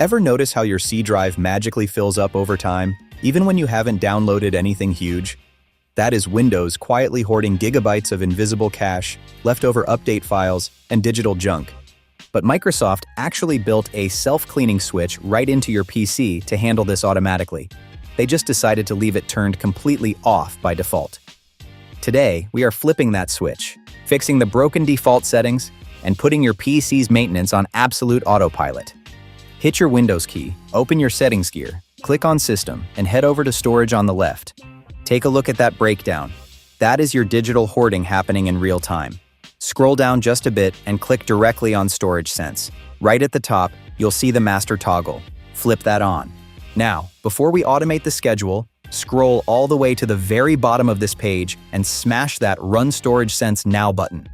Ever notice how your C drive magically fills up over time, even when you haven't downloaded anything huge? That is Windows quietly hoarding gigabytes of invisible cache, leftover update files, and digital junk. But Microsoft actually built a self-cleaning switch right into your PC to handle this automatically. They just decided to leave it turned completely off by default. Today, we are flipping that switch, fixing the broken default settings, and putting your PC's maintenance on absolute autopilot. Hit your Windows key, open your settings gear, click on System, and head over to Storage on the left. Take a look at that breakdown. That is your digital hoarding happening in real time. Scroll down just a bit and click directly on Storage Sense. Right at the top, you'll see the master toggle. Flip that on. Now, before we automate the schedule, scroll all the way to the very bottom of this page and smash that Run Storage Sense Now button.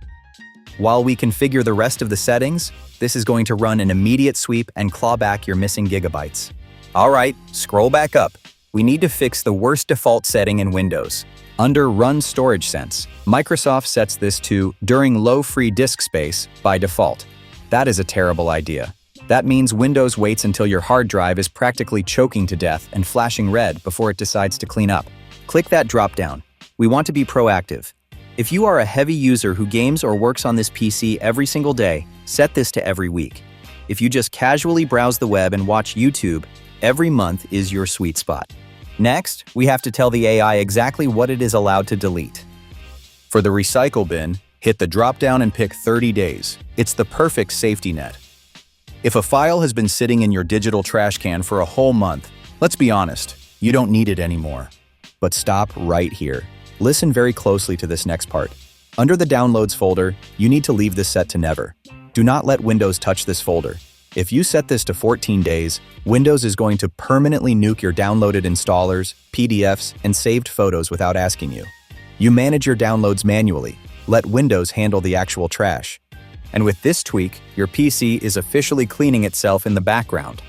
While we configure the rest of the settings, this is going to run an immediate sweep and claw back your missing gigabytes. All right, scroll back up. We need to fix the worst default setting in Windows. Under Run Storage Sense, Microsoft sets this to During Low Free Disk Space by default. That is a terrible idea. That means Windows waits until your hard drive is practically choking to death and flashing red before it decides to clean up. Click that drop-down. We want to be proactive. If you are a heavy user who games or works on this PC every single day, set this to every week. If you just casually browse the web and watch YouTube, every month is your sweet spot. Next, we have to tell the AI exactly what it is allowed to delete. For the recycle bin, hit the drop-down and pick 30 days. It's the perfect safety net. If a file has been sitting in your digital trash can for a whole month, let's be honest, you don't need it anymore. But stop right here. Listen very closely to this next part. Under the Downloads folder, you need to leave this set to Never. Do not let Windows touch this folder. If you set this to 14 days, Windows is going to permanently nuke your downloaded installers, PDFs, and saved photos without asking you. You manage your downloads manually. Let Windows handle the actual trash. And with this tweak, your PC is officially cleaning itself in the background.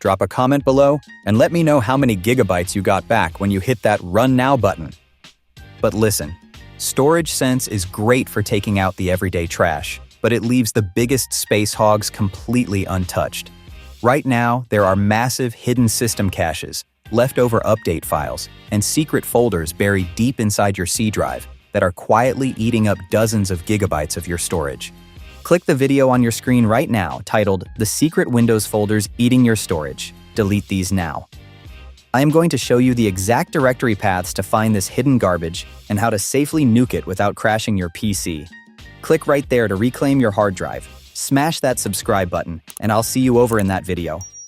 Drop a comment below and let me know how many gigabytes you got back when you hit that Run Now button. But listen, Storage Sense is great for taking out the everyday trash, but it leaves the biggest space hogs completely untouched. Right now, there are massive hidden system caches, leftover update files, and secret folders buried deep inside your C drive that are quietly eating up dozens of gigabytes of your storage. Click the video on your screen right now titled "The Secret Windows Folders Eating Your Storage." Delete these now. I am going to show you the exact directory paths to find this hidden garbage and how to safely nuke it without crashing your PC. Click right there to reclaim your hard drive. Smash that subscribe button, and I'll see you over in that video.